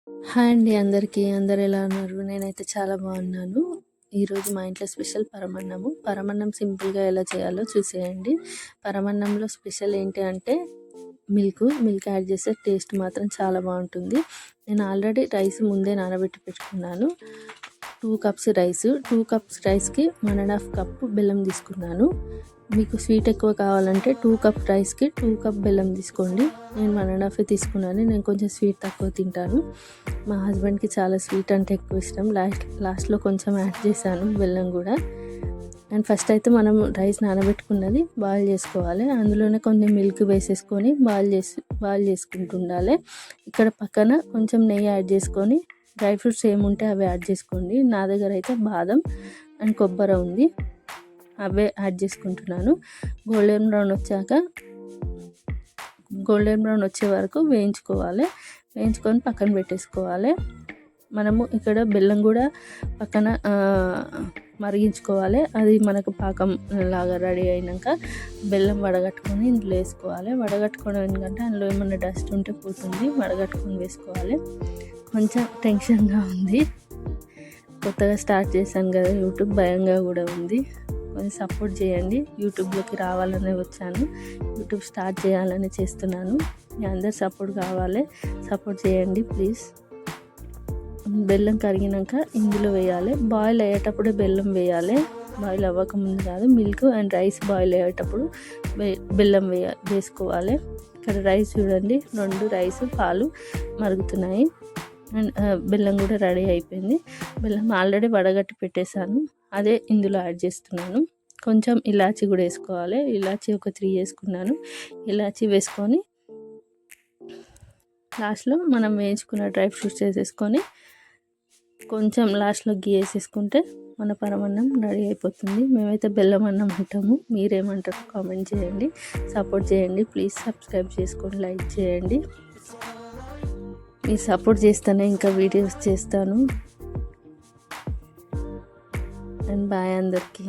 Hi అండి అందరికీ. అందరూ ఎలా ఉన్నారు? నేనైతే చాలా బాగున్నాను. ఈరోజు మా ఇంట్లో స్పెషల్ పరమన్నము. పరమన్నం సింపుల్‌గా ఎలా చేయాలో చూసేయండి. పరమన్నంలో స్పెషల్ ఏంటి అంటే మిల్క్ యాడ్ చేస్తే టేస్ట్ మాత్రం చాలా బాగుంటుంది. నేను ఆల్రెడీ రైస్ ముందే నానబెట్టి పెట్టుకున్నాను. 2 కప్స్ రైస్, 2 కప్స్ రైస్కి 1.5 కప్పు బెల్లం తీసుకున్నాను. మీకు స్వీట్ ఎక్కువ కావాలంటే 2 కప్ రైస్కి 2 కప్ బెల్లం తీసుకోండి. నేను 1.5 తీసుకున్నాను. నేను కొంచెం స్వీట్ తక్కువ తింటాను. మా హస్బెండ్కి చాలా స్వీట్ అంటే ఎక్కువ ఇష్టం. లాస్ట్లో కొంచెం యాడ్ చేశాను బెల్లం కూడా. అండ్ ఫస్ట్ అయితే మనం రైస్ నానబెట్టుకున్నది బాయిల్ చేసుకోవాలి. అందులోనే కొంచెం మిల్క్ వేసేసుకొని బాయిల్ చేసుకుంటూ ఉండాలి. ఇక్కడ పక్కన కొంచెం నెయ్యి యాడ్ చేసుకొని డ్రై ఫ్రూట్స్ ఏముంటే అవి యాడ్ చేసుకోండి. నా దగ్గర అయితే బాదం అండ్ కొబ్బరి ఉంది, అవే యాడ్ చేసుకుంటున్నాను. గోల్డెన్ బ్రౌన్ వచ్చే వరకు వేయించుకొని పక్కన పెట్టేసుకోవాలి. మనము ఇక్కడ బెల్లం కూడా పక్కన మరిగించుకోవాలి. అది మనకు పాకం లాగా రెడీ అయినాక బెల్లం వడగట్టుకొని ఇందులో వేసుకోవాలి. వడగట్టుకోవడం ఎందుకంటే అందులో ఏమన్నా డస్ట్ ఉంటే పోతుంది. వడగట్టుకొని వేసుకోవాలి. కొంచెం టెన్షన్గా ఉంది, కొత్తగా స్టార్ట్ చేశాను కదా యూట్యూబ్, భయంగా కూడా ఉంది. కొంచెం సపోర్ట్ చేయండి. యూట్యూబ్లోకి రావాలనే వచ్చాను, యూట్యూబ్ స్టార్ట్ చేయాలని చేస్తున్నాను. మీ అందరు సపోర్ట్ కావాలి, సపోర్ట్ చేయండి ప్లీజ్. బెల్లం కరిగినాక ఇందులో వేయాలి. బాయిల్ అయ్యేటప్పుడే బెల్లం వేయాలి, బాయిల్ అవ్వకముందు కాదు. మిల్క్ అండ్ రైస్ బాయిల్ అయ్యేటప్పుడు బెల్లం వేసుకోవాలి. ఇక్కడ రైస్ చూడండి, 2 రైస్ పాలు మరుగుతున్నాయి అండ్ బెల్లం కూడా రెడీ అయిపోయింది. బెల్లం ఆల్రెడీ వడగట్టి పెట్టేశాను, అదే ఇందులో యాడ్ చేస్తున్నాను. కొంచెం ఇలాచీ కూడా వేసుకోవాలి. ఇలాచీ ఒక 3 వేసుకున్నాను. ఇలాచీ వేసుకొని లాస్ట్లో మనం వేయించుకున్న డ్రై ఫ్రూట్స్ వేసేసుకొని కొంచెం లాస్ట్లో గీ వేసేసుకుంటే మన పరమన్నం రెడీ అయిపోతుంది. మేమైతే బెల్లం అన్నం అంటాము, మీరేమంటారు కామెంట్ చేయండి. సపోర్ట్ చేయండి ప్లీజ్. సబ్స్క్రైబ్ చేసుకోండి, లైక్ చేయండి. మీరు సపోర్ట్ చేస్తేనే ఇంకా వీడియోస్ చేస్తాను. అండ్ బాయ్ అందరికీ.